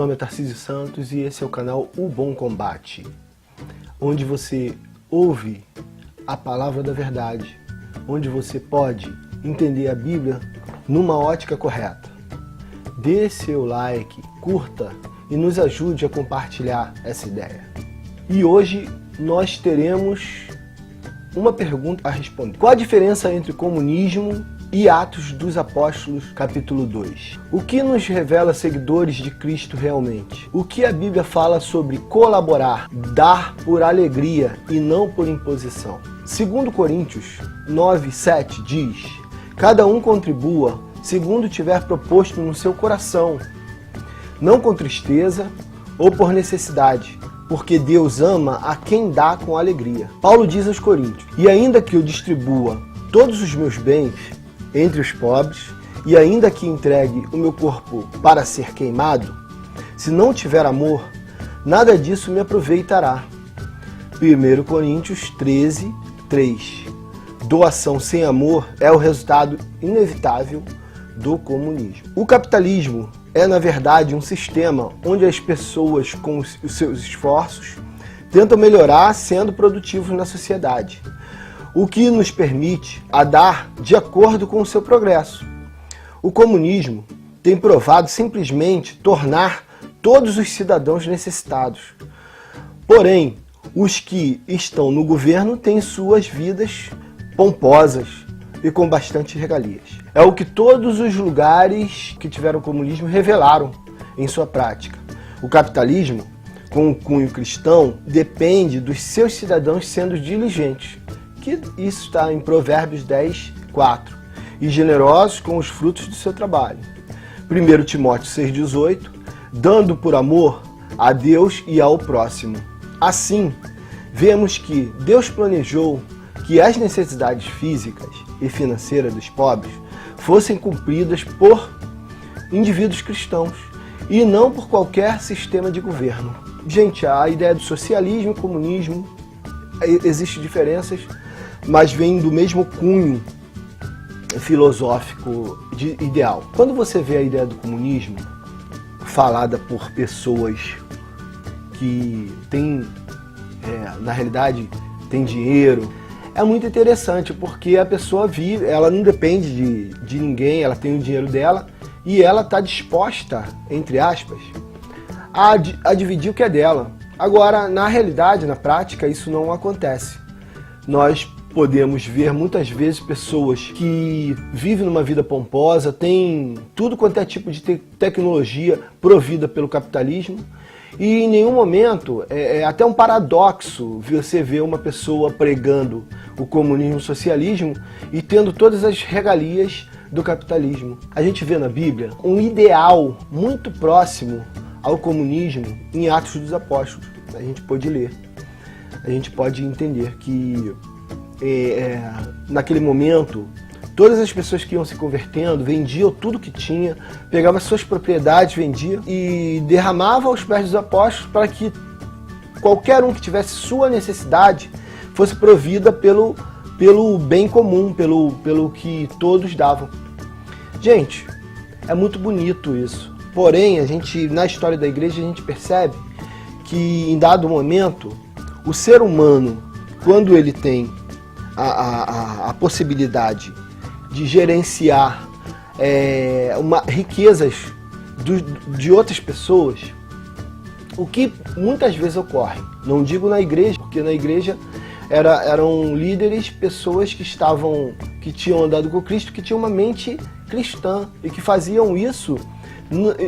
nome é Tarcísio Santos e esse é o canal O Bom Combate, onde você ouve a palavra da verdade, onde você pode entender a Bíblia numa ótica correta. Dê seu like, curta e nos ajude a compartilhar essa ideia. E hoje nós teremos uma pergunta a responder. Qual a diferença entre comunismo e Atos dos Apóstolos, capítulo 2? O que nos revela seguidores de Cristo realmente? O que a Bíblia fala sobre colaborar, dar por alegria e não por imposição? 2 Coríntios 9:7 diz: cada um contribua segundo tiver proposto no seu coração, não com tristeza ou por necessidade, porque Deus ama a quem dá com alegria. Paulo diz aos Coríntios: e ainda que eu distribua todos os meus bens entre os pobres, e ainda que entregue o meu corpo para ser queimado, se não tiver amor, nada disso me aproveitará. 1 Coríntios 13:3. Doação sem amor é o resultado inevitável do comunismo. O capitalismo é, na verdade, um sistema onde as pessoas, com os seus esforços, tentam melhorar sendo produtivos na sociedade, o que nos permite a dar de acordo com o seu progresso. O comunismo tem provado simplesmente tornar todos os cidadãos necessitados. Porém, os que estão no governo têm suas vidas pomposas e com bastante regalias. É o que todos os lugares que tiveram comunismo revelaram em sua prática. O capitalismo, com o cunho cristão, depende dos seus cidadãos sendo diligentes, que isso está em Provérbios 10:4, e generosos com os frutos do seu trabalho. 1 Timóteo 6:18, dando por amor a Deus e ao próximo. Assim, vemos que Deus planejou que as necessidades físicas e financeiras dos pobres fossem cumpridas por indivíduos cristãos e não por qualquer sistema de governo. Gente, a ideia do socialismo e comunismo, existem diferenças, mas vem do mesmo cunho filosófico ideal. Quando você vê a ideia do comunismo falada por pessoas que têm, na realidade, têm dinheiro, é muito interessante, porque a pessoa vive, ela não depende de ninguém, ela tem o dinheiro dela e ela está disposta, entre aspas, a dividir o que é dela. Agora, na realidade, na prática, isso não acontece. Nós podemos ver muitas vezes pessoas que vivem numa vida pomposa, têm tudo quanto é tipo de tecnologia provida pelo capitalismo, e em nenhum momento, é até um paradoxo você ver uma pessoa pregando o comunismo e o socialismo e tendo todas as regalias do capitalismo. A gente vê na Bíblia um ideal muito próximo ao comunismo em Atos dos Apóstolos. A gente pode ler, a gente pode entender que naquele momento todas as pessoas que iam se convertendo vendiam tudo que tinha, pegavam suas propriedades, vendiam e derramavam aos pés dos apóstolos para que qualquer um que tivesse sua necessidade fosse provida pelo bem comum, pelo que todos davam. Gente, é muito bonito isso. Porém, na história da igreja, a gente percebe que em dado momento, o ser humano, quando ele tem a possibilidade de gerenciar riquezas de outras pessoas, o que muitas vezes ocorre, não digo na igreja, porque na igreja eram líderes, pessoas que tinham andado com Cristo, que tinham uma mente cristã e que faziam isso,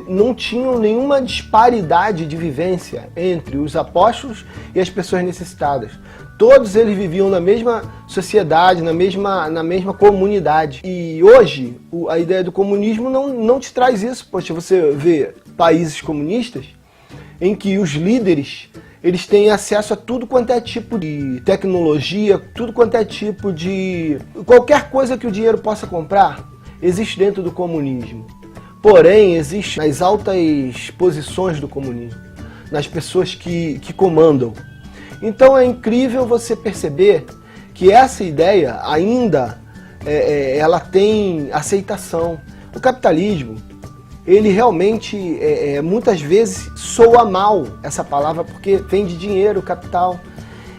não tinham nenhuma disparidade de vivência entre os apóstolos e as pessoas necessitadas. Todos eles viviam na mesma sociedade, na mesma comunidade. E hoje, a ideia do comunismo não te traz isso. Poxa, você vê países comunistas em que os líderes eles têm acesso a tudo quanto é tipo de tecnologia, tudo quanto é tipo de... qualquer coisa que o dinheiro possa comprar, existe dentro do comunismo. Porém, existe nas altas posições do comunismo, nas pessoas que comandam. Então é incrível você perceber que essa ideia ainda ela tem aceitação. O capitalismo, ele realmente, muitas vezes, soa mal essa palavra, porque vem de dinheiro, capital.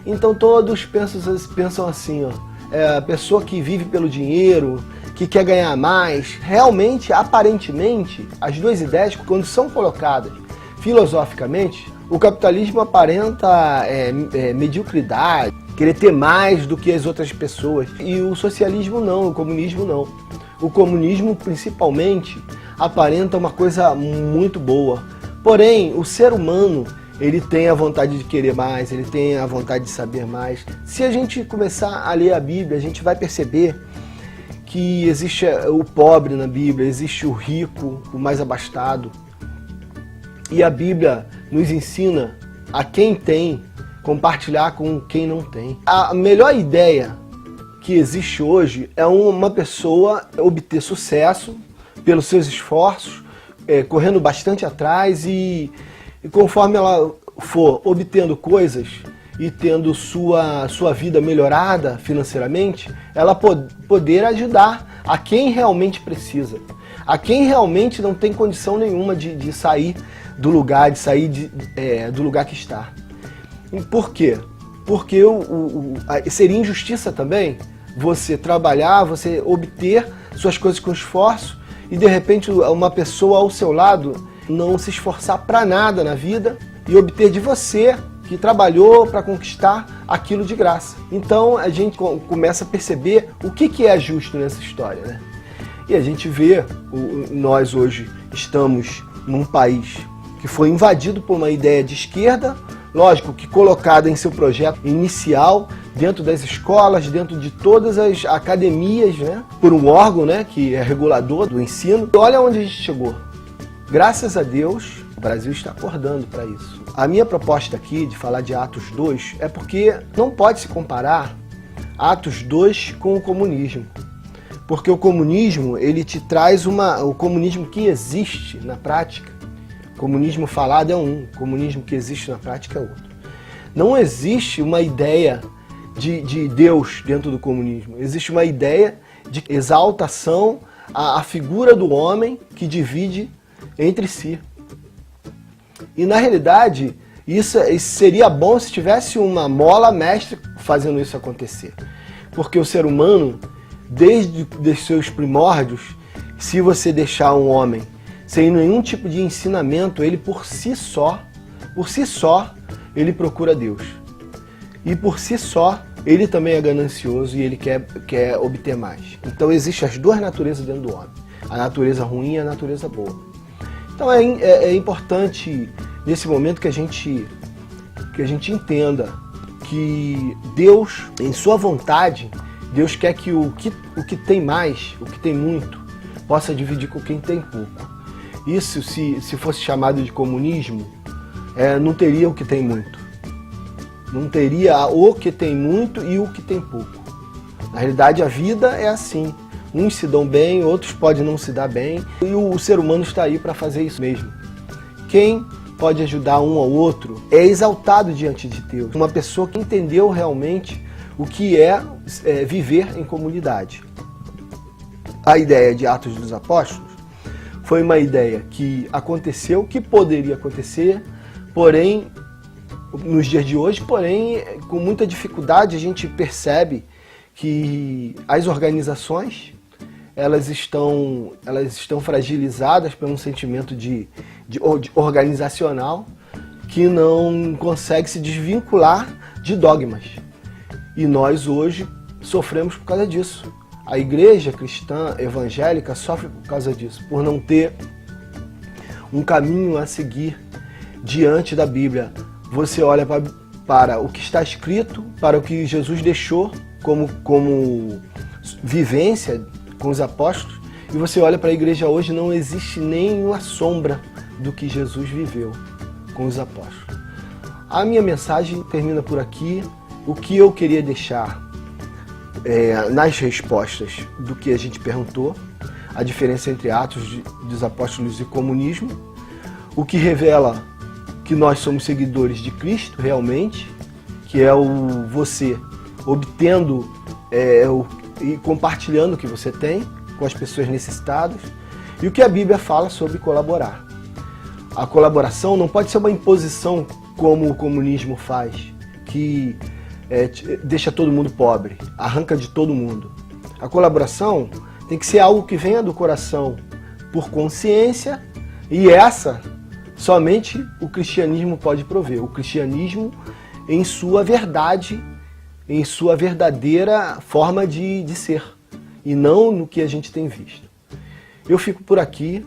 Então todos pensam assim, ó, a pessoa que vive pelo dinheiro, que quer ganhar mais. Realmente, aparentemente, as duas ideias, quando são colocadas filosoficamente, o capitalismo aparenta mediocridade, querer ter mais do que as outras pessoas. E o socialismo não, o comunismo não. O comunismo, principalmente, aparenta uma coisa muito boa. Porém, o ser humano, ele tem a vontade de querer mais, ele tem a vontade de saber mais. Se a gente começar a ler a Bíblia, a gente vai perceber que existe o pobre na Bíblia, existe o rico, o mais abastado. E a Bíblia nos ensina a quem tem compartilhar com quem não tem. A melhor ideia que existe hoje é uma pessoa obter sucesso pelos seus esforços, correndo bastante atrás e conforme ela for obtendo coisas e tendo sua vida melhorada financeiramente, ela poder ajudar a quem realmente precisa, a quem realmente não tem condição nenhuma de sair do lugar, do lugar que está. E por quê? Porque seria injustiça também você trabalhar, você obter suas coisas com esforço e de repente uma pessoa ao seu lado não se esforçar para nada na vida e obter de você, que trabalhou para conquistar aquilo de graça. Então a gente começa a perceber o que é justo nessa história, né? E a gente vê, nós hoje estamos num país que foi invadido por uma ideia de esquerda, lógico que colocada em seu projeto inicial, dentro das escolas, dentro de todas as academias, né? Por um órgão, né, que é regulador do ensino. Olha onde a gente chegou. Graças a Deus, o Brasil está acordando para isso. A minha proposta aqui de falar de Atos 2 é porque não pode se comparar Atos 2 com o comunismo. Porque o comunismo, ele te traz o comunismo que existe na prática. O comunismo falado é um, o comunismo que existe na prática é outro. Não existe uma ideia de Deus dentro do comunismo. Existe uma ideia de exaltação à figura do homem que divide entre si. E na realidade, isso seria bom se tivesse uma mola mestre fazendo isso acontecer. Porque o ser humano, desde os seus primórdios, se você deixar um homem sem nenhum tipo de ensinamento, ele por si só, ele procura Deus. E por si só, ele também é ganancioso e ele quer obter mais. Então existem as duas naturezas dentro do homem. A natureza ruim e a natureza boa. Então é importante, nesse momento, que a gente entenda que Deus, em sua vontade, Deus quer que o que tem mais, o que tem muito, possa dividir com quem tem pouco. Isso, se fosse chamado de comunismo, não teria o que tem muito. Não teria o que tem muito e o que tem pouco. Na realidade, a vida é assim. Uns se dão bem, outros podem não se dar bem. E o ser humano está aí para fazer isso mesmo. Quem pode ajudar um ao outro é exaltado diante de Deus. Uma pessoa que entendeu realmente o que é viver em comunidade. A ideia de Atos dos Apóstolos foi uma ideia que aconteceu, que poderia acontecer, porém, nos dias de hoje, porém, com muita dificuldade, a gente percebe que as organizações elas estão fragilizadas por um sentimento de organizacional que não consegue se desvincular de dogmas. E nós hoje sofremos por causa disso. A igreja cristã evangélica sofre por causa disso, por não ter um caminho a seguir diante da Bíblia. Você olha para o que está escrito, para o que Jesus deixou como vivência com os apóstolos, e você olha para a igreja hoje, não existe nenhuma sombra do que Jesus viveu com os apóstolos. A minha mensagem termina por aqui. O que eu queria deixar nas respostas do que a gente perguntou, a diferença entre Atos dos Apóstolos e comunismo, o que revela que nós somos seguidores de Cristo realmente, que é você obtendo e compartilhando o que você tem com as pessoas necessitadas, E o que a Bíblia fala sobre colaborar? A colaboração não pode ser uma imposição como o comunismo faz, que deixa todo mundo pobre, arranca de todo mundo. A colaboração tem que ser algo que venha do coração, por consciência, e essa somente o cristianismo pode prover. O cristianismo em sua verdade, em sua verdadeira forma de ser, e não no que a gente tem visto. Eu fico por aqui,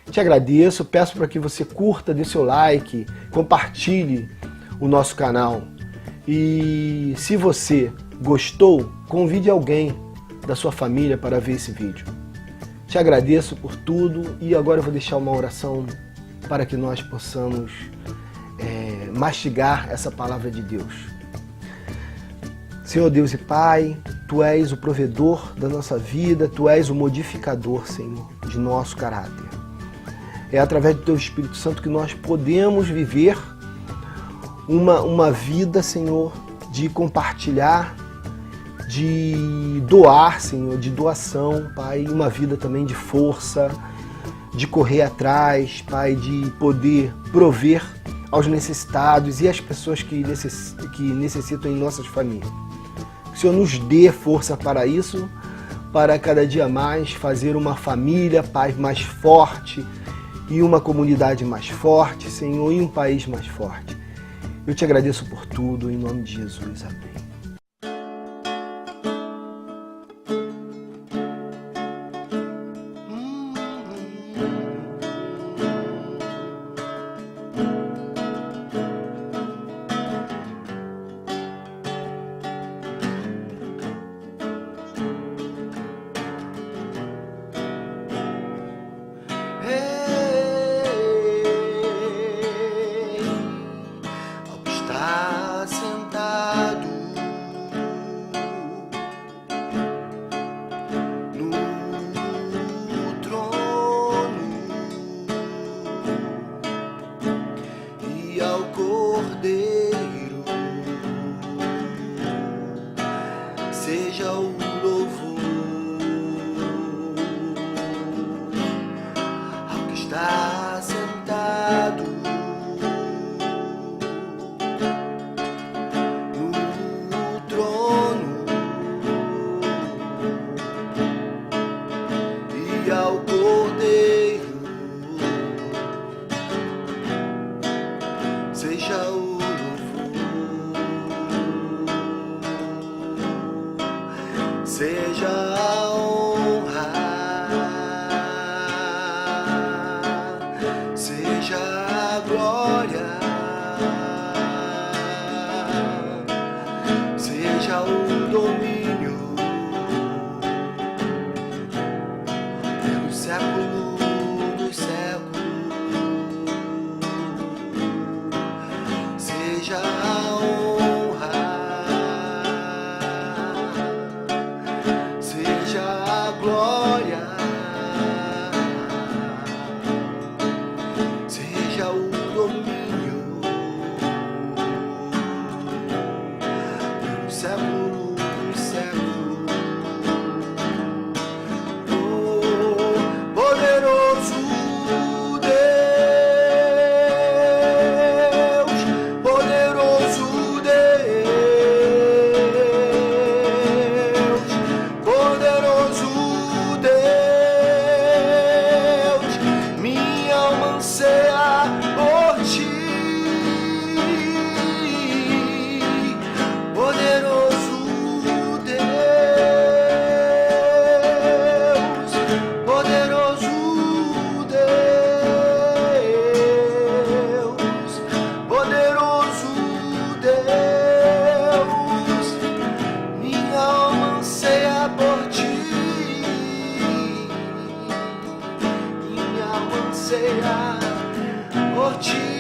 te agradeço, peço para que você curta, dê seu like, compartilhe o nosso canal. E se você gostou, convide alguém da sua família para ver esse vídeo. Te agradeço por tudo e agora eu vou deixar uma oração para que nós possamos mastigar essa palavra de Deus. Senhor Deus e Pai, Tu és o provedor da nossa vida, Tu és o modificador, Senhor, de nosso caráter. É através do Teu Espírito Santo que nós podemos viver uma vida, Senhor, de compartilhar, de doar, Senhor, de doação, Pai, uma vida também de força, de correr atrás, Pai, de poder prover aos necessitados e às pessoas que necessitam em nossas famílias. Que o Senhor nos dê força para isso, para cada dia mais fazer uma família, Pai, mais forte e uma comunidade mais forte, Senhor, e um país mais forte. Eu te agradeço por tudo, em nome de Jesus. Amém. Sentado no trono e ao Cordeiro seja o louvor ao que está sentado ao Cordeiro, seja o louvor, seja a honra, seja a glória, seja o domínio século dos séculos, seja a honra, seja a glória, seja o domínio pelo século dos séculos. Por ti.